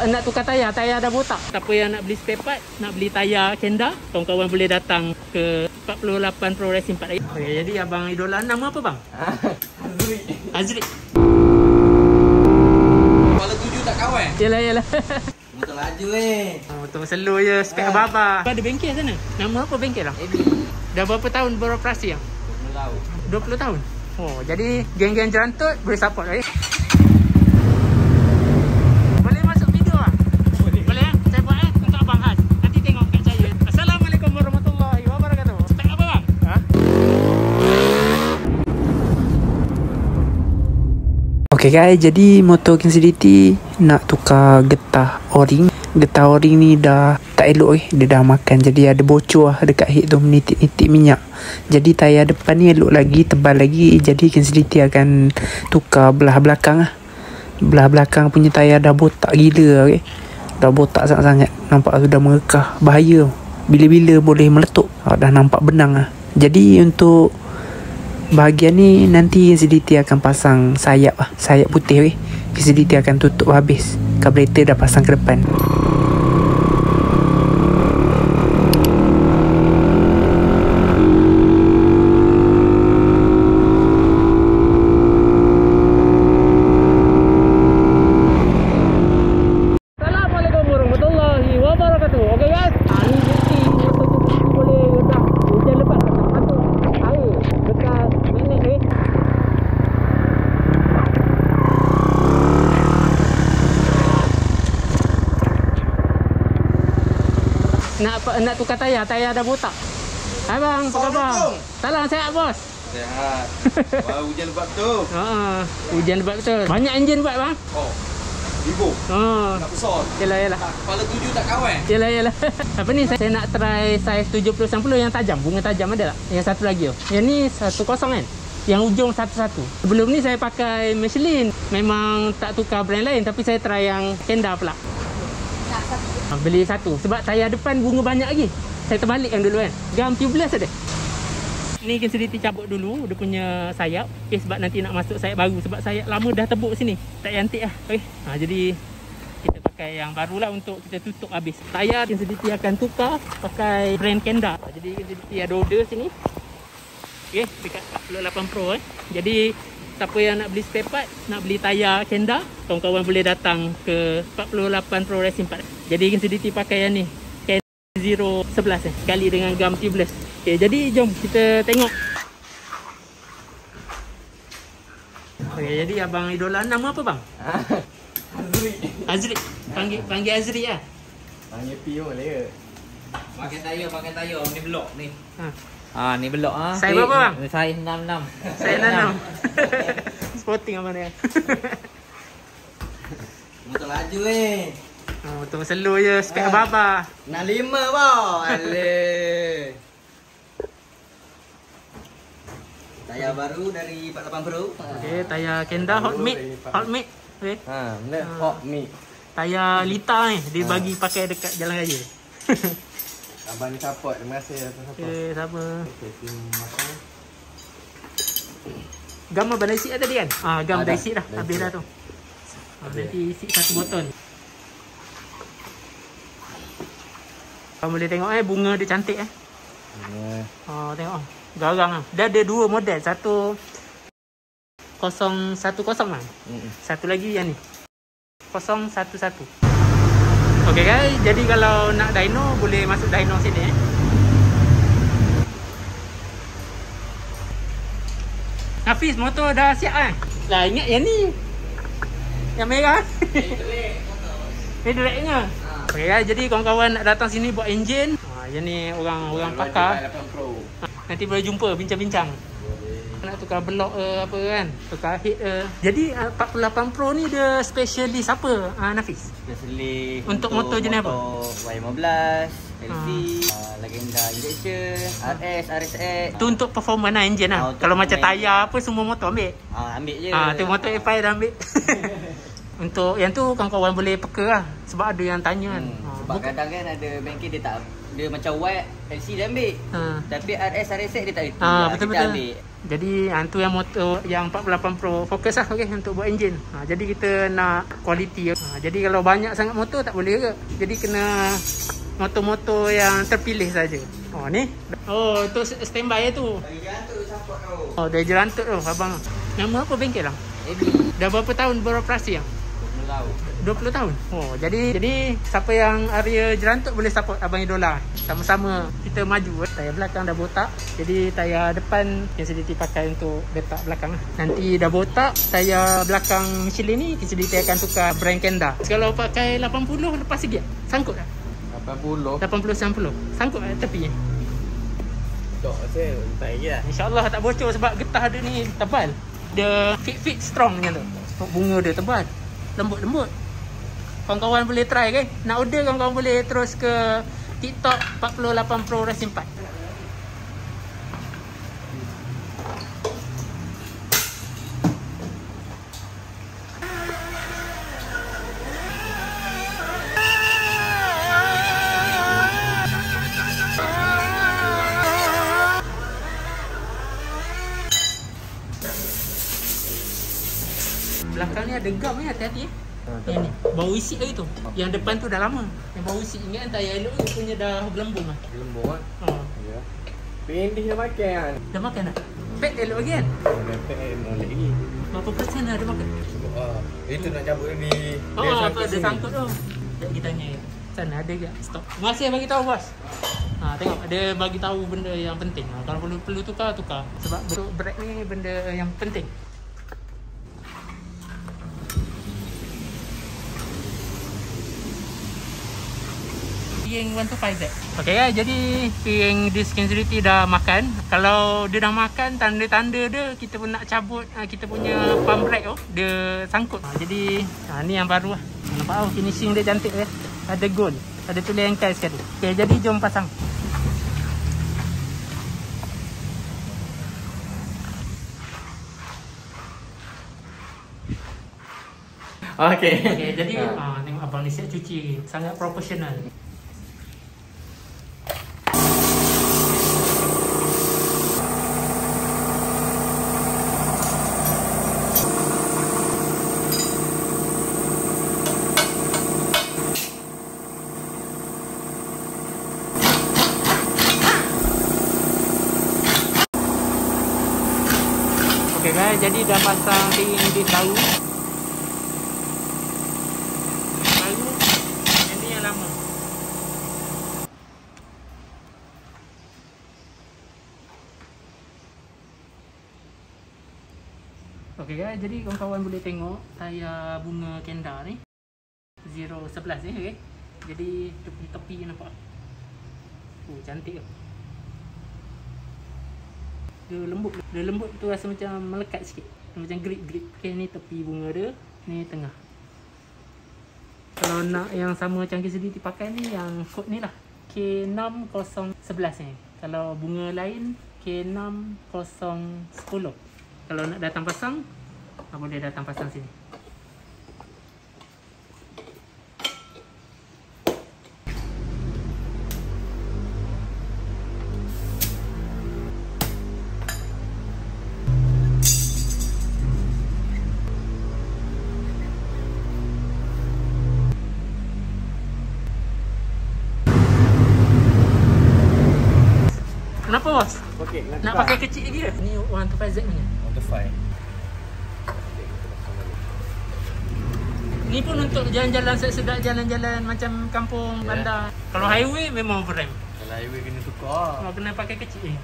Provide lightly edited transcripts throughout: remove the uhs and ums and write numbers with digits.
Nak tukar tayar dah botak. Siapa yang nak beli spare part, nak beli tayar Kenda, kawan-kawan boleh datang ke 48 Pro Racing Park. Okay, jadi abang idola nama apa bang? Azri. Kepala 7 tak kawan. Yalah. Motor laju Motor slow je, spek ababa. Ada bengkel sana. Nama apa bengkel lah? Dah berapa tahun beroperasi yang? 20 tahun. Oh, jadi geng-geng jerantut boleh support lagi. Boleh masuk video ah? Boleh kan? Saya buat untuk abang Han. Nanti tengok kat saya. Assalamualaikum warahmatullahi wabarakatuh. Spek apa bang? Okay guys, jadi motor Kinseliti nak tukar getah o-ring. Getah o-ring ni dah tak elok dia dah makan. Jadi ada bocor dekat head tu, menitik-nitik minyak. Jadi tayar depan ni elok lagi, tebal lagi. Jadi Kinseliti akan tukar belah belakang Belah belakang punya tayar dah botak gila Dah botak sangat-sangat. Nampak tu dah merekah, bahaya. Bila-bila boleh meletup. Dah nampak benang Jadi untuk bahagian ni nanti Kinseliti akan pasang sayap sayap putih Kinseliti akan tutup habis. Carburetor dah pasang ke depan. Assalamualaikum warahmatullahi wabarakatuh. Okey guys, ni bukti motor tu boleh letak hujan lebat masuk air bekas magnet Nak tukar tayar dah botak. Hai bang, apa khabar? Salam sihat bos. Sehat. Wah, hujan lebat tu. Hujan lebat betul. Banyak enjin buat bang. Vivo. Nak besar. Yalah. Kepala 7 tak kawan. Yalah. Apa ni, saya nak try saiz 70-90 yang tajam. Bunga tajam ada tak? Yang satu lagi tu. Yang ni 10 kan? Yang ujung 11. Sebelum ni saya pakai Michelin. Memang tak tukar brand lain, tapi saya try yang Kenda pula. Beli satu sebab tayar depan bunga banyak lagi. Saya terbalikkan dulu kan. Gam tubeless ada. Ni Kinseliti cabut dulu dia punya sayap. Sebab nanti nak masuk sayap baru. Sebab sayap lama dah tebuk sini. Tak cantik lah. Jadi kita pakai yang baru lah untuk kita tutup habis. Tayar Kinseliti akan tukar pakai brand Kenda. Jadi Kinseliti ada order sini. Dekat 48 Pro Jadi siapa yang nak beli spare part, nak beli tayar Kenda, kawan-kawan boleh datang ke 48 Pro Racing Park. Jadi Kinseliti pakai yang ni K011 sekali dengan gam tubeless. Okay, jadi jom kita tengok. Okay, jadi abang idola nama apa bang? Azri. Panggil Azri lah. Panggil P boleh ke? Pakai tayar ni blok ni. Ni belok Saiz berapa bang? Saiz 66. Saiz 66. Sporting abang ni. Motor laju Motor slow je, spek ababa. 65 bang. Aleh. Tayar baru dari 48 Pro. Okey, tayar Kenda Hot Mate. Okey. Hot Mate. Tayar Lita ni dia bagi pakai dekat jalan raya. Abang ni support. Terima kasih atas support. Okey, sama. Terima kasih. Gam abang dah isi tadi kan? Gam dah isi dah. Habis dah tu. Nanti isi satu botol. Abang boleh tengok bunga dia cantik tengok garang Dia ada dua model. Satu 010 bang. Satu lagi yang ni 011. Okey guys, jadi kalau nak dyno boleh masuk dyno sini Hafiz, motor dah siap kan? Lah ingat yang ni. Yang merah. Ni direknya. Okey guys, jadi kawan-kawan nak datang sini buat enjin. Yang ni orang pakar. Nanti boleh jumpa bincang-bincang. Nak tukar blok apa kan, tukar head Jadi 48 Pro ni dia specialist apa Nafis? Specialist untuk motor jenis apa? Y15, LV, Legenda injection, RS, RSX. Tu untuk performance engine lah. Kalau macam tayar apa semua motor ambil. Ambil je. Tu motor F5 dah ambil. Untuk yang tu kawan-kawan boleh peka lah. Sebab ada yang tanya kan. Sebab kadang kan ada bengkel dia tak dia macam white LC dia ambil. Tapi RS dia tak reti. Betul-betul. Jadi tu yang motor yang 48 Pro fokus lah untuk buat enjin. Jadi kita nak quality. Jadi kalau banyak sangat motor tak boleh ke. Jadi kena motor-motor yang terpilih saja. Ni. Tu standby tu. Dari Jerantut support tu. Dari Jerantut tu abang. Nama apa bengkel lah? Dah berapa tahun beroperasi yang? 20 tahun. Jadi siapa yang area Jerantut boleh support Abang Idola. Sama-sama kita maju. Tayar belakang dah botak. Jadi tayar depan yang sedikit pakai untuk letak belakang. Nanti dah botak, tayar belakang Michelin ni sedikit akan tukar brand Kenda. Kalau pakai 80 lepas sikit, sangkut tak? 80-90 sangkut tepi. Tak saya tak lagi lah. InsyaAllah tak bocor sebab getah dia ni tebal. Dia fit strong macam tu. Bunga dia tebal, lembut-lembut. Kawan-kawan boleh try ke? Nak order kawan-kawan boleh terus ke TikTok 48 Pro Racing Part. Belakang ni ada gam ni, hati-hati. Yang ni, bau isi lagi tu. Yang depan tu dah lama. Yang bau isi, ingat kan tayar elok tu punya dah gelembung lah. Gelembung kan? Ya. Pendih dah makan kan? Dah makan dah? Pet elok lagi kan? Pet molek lagi. Berapa persen dah dia makan? Itu nak cabut ni. Apa dia sangkut tu. Sekejap kita tanya. Sana ada ke? Stop. Terima kasih bagi tahu bos. Tengok dia bagi tahu benda yang penting. Kalau perlu tukar. Sebab bentuk brake ni benda yang penting. Yang 125Z. Okey guys, jadi yang disk sensitivity dah makan. Kalau dia dah makan, tanda-tanda dia kita pun nak cabut kita punya pump brake tu, dia sangkut. Jadi ni yang baru lah. Nampak finishing dia cantik ya. Ada gold, ada tulis engkai sekali. Okey, jadi jom pasang. Okey, jadi tengok abang ni siap cuci, sangat profesional. Okey guys, jadi dah pasang ring di baru. Yang ni yang lama. Okey guys, jadi kawan-kawan boleh tengok tayar bunga Kenda ni 011 ni, okey. Jadi tepi-tepi nampak. Cantik tu. Dia lembut tu rasa macam melekat sikit. Macam grip. Okey, ni tepi bunga dia, ni tengah. Kalau nak yang sama macam KCD pakai ni, yang kod ni lah K6011 ni. Kalau bunga lain K6010. Kalau nak datang pasang, boleh datang pasang sini. Kenapa bos? Okey, nak pakai kecil lagi ke? Ni 125Z punya. 125. Ni pun untuk jalan-jalan sedap, jalan-jalan macam kampung bandar. Kalau highway memang overram. Kalau highway kena tukar. Kena pakai kecil ni.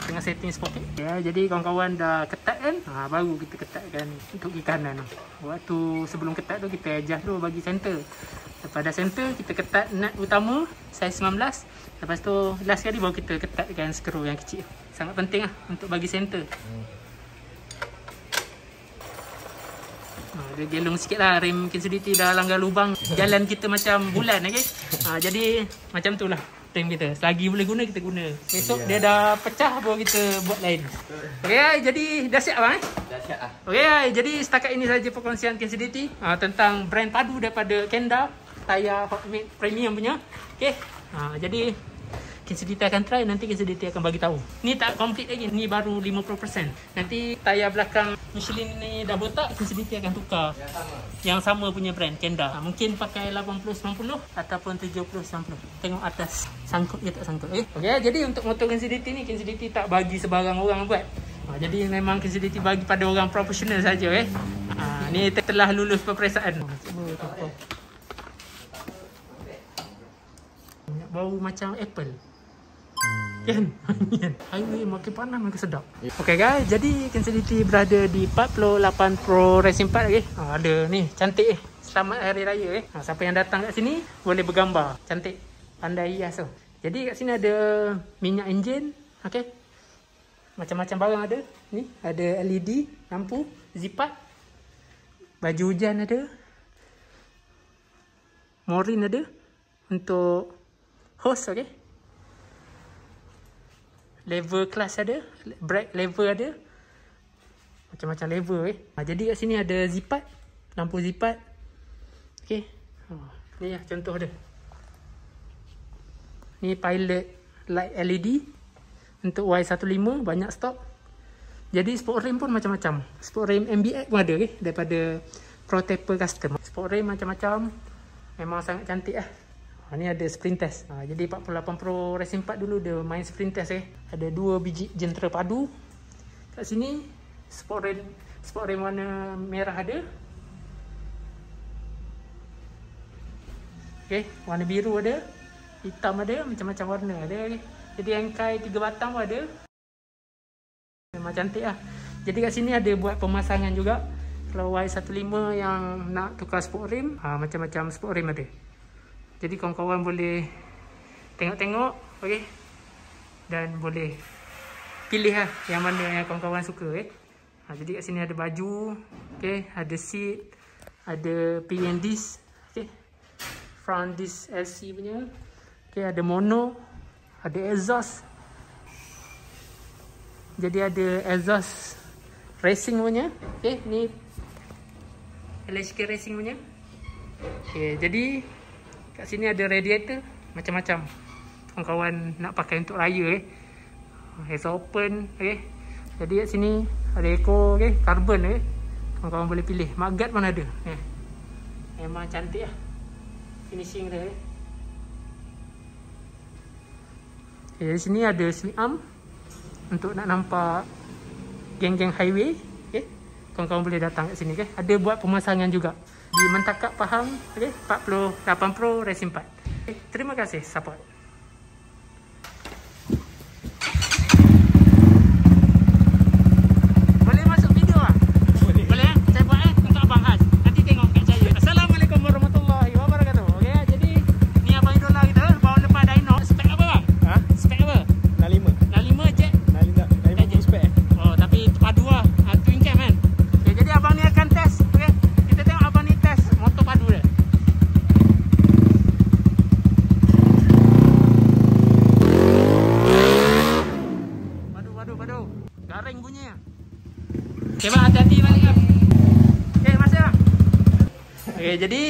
Tengah setting sprocket. Ya, jadi kawan-kawan dah ketat kan? Baru kita ketatkan untuk kiri kanan. Waktu sebelum ketat tu kita adjust dulu bagi center. Lepas dah center, kita ketat nut utama saiz 19. Lepas tu last kali baru kita ketatkan skru yang kecil. Sangat penting lah untuk bagi center. Dia gelung sikit lah. Rem Kinsudity dah langgar lubang. Jalan kita macam bulan okay? Jadi macam tu lah rem kita. Selagi boleh guna kita guna. Besok dia dah pecah baru kita buat lain. Okay, jadi dah siap bang Dah siap lah. Okay, jadi setakat ini saja perkongsian Kinsudity tentang brand padu daripada Kenda. tayar Hot Mate Premium punya. Okey. Jadi KCDT akan try, nanti KCDT akan bagi tahu. Ni tak complete lagi, ni baru 50%. Nanti tayar belakang Michelin ni dah botak, KCDT akan tukar yang sama punya brand, Kenda. Mungkin pakai 80-90 ataupun 70-90. Tengok atas sangkut ke tak sangkut. Okey, jadi untuk motor KCDT ni, KCDT tak bagi sebarang orang buat. Jadi memang KCDT bagi pada orang profesional saja. Ni telah lulus peperiksaan. Bau macam apple. Kan? Highway makin panas makin sedap. Okay guys, jadi KCDT berada di 48 Pro Racing Park. Ada ni, cantik Selamat Hari Raya. Siapa yang datang kat sini boleh bergambar. Cantik, pandai hias. Jadi kat sini ada minyak enjin. Okay, macam-macam barang ada. Ni ada LED, lampu, zipat, baju hujan ada, morin ada untuk hose. Okay, lever kelas ada, brake lever ada, macam-macam lever. Jadi kat sini ada zipat, lampu zipat. Okay, ni lah contoh dia. Ni pilot light LED untuk Y15, banyak stok. Jadi sport rim pun macam-macam. Sport rim MBX pun ada daripada Pro Taper Custom. Sport rim macam-macam, memang sangat cantik lah. Ni ada sprint test. Jadi 48 Pro Racing Park dulu dia main sprint test. Ada 2 biji jentera padu. Kat sini sport rim warna merah ada. Okay, warna biru ada, hitam ada, macam-macam warna ada. Jadi angkai 3 batang pun ada. Memang cantik lah. Jadi kat sini ada buat pemasangan juga. Kalau Y15 yang nak tukar sport rim, macam-macam sport rim ada. Jadi kawan-kawan boleh tengok-tengok, okey, dan boleh pilih lah yang mana yang kawan-kawan suka. Jadi kat sini ada baju, okey, ada seat, ada PN disc, okey, front disc LC punya, okey, ada mono, ada exhaust. Jadi ada exhaust racing punya, okey, ni LHK racing punya. Okey, jadi kat sini ada radiator macam-macam. Kawan-kawan nak pakai untuk raya exhaust open. Jadi kat sini ada eco, carbon. Kawan-kawan boleh pilih. Mudguard pun ada. Memang cantik lah finishing dia. Di sini ada slip arm untuk nak nampak geng-geng highway. Kawan-kawan boleh datang kat sini. Ada buat pemasangan juga di Mentakap Pahang. 48 Pro Racing Park. Terima kasih support. Boleh masuk video lah? Boleh saya buat untuk Abang Haj. Nanti tengok kat saya. Assalamualaikum warahmatullahi wabarakatuh. Okay, jadi ni abang idola kita bawa lepas dyno. Spek apa bang? Spek apa? 65 jet. 65 spek. Oh, tapi padu lah. Twin cam kan. Okay, jadi abang ni akan test. Okay, kita tengok abang ni test motor padu dia. Padu. Garing bunyinya. Okay bang, hati-hati balik bang. Okay, masih bang. Okay, jadi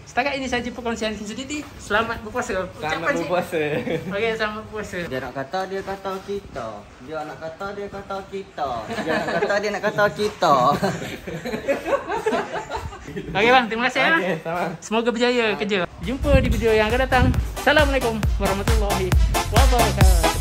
setakat ini saja perkongsian KCDT. Selamat berpuasa. Selamat berpuasa. Okay, selamat berpuasa. Dia nak kata, dia kata kita. Dia nak kata, dia kata kita. Dia nak kata, dia nak kata kita. Okay bang, terima kasih. Okay, sama. Semoga berjaya kerja. Jumpa di video yang akan datang. Assalamualaikum warahmatullahi wabarakatuh.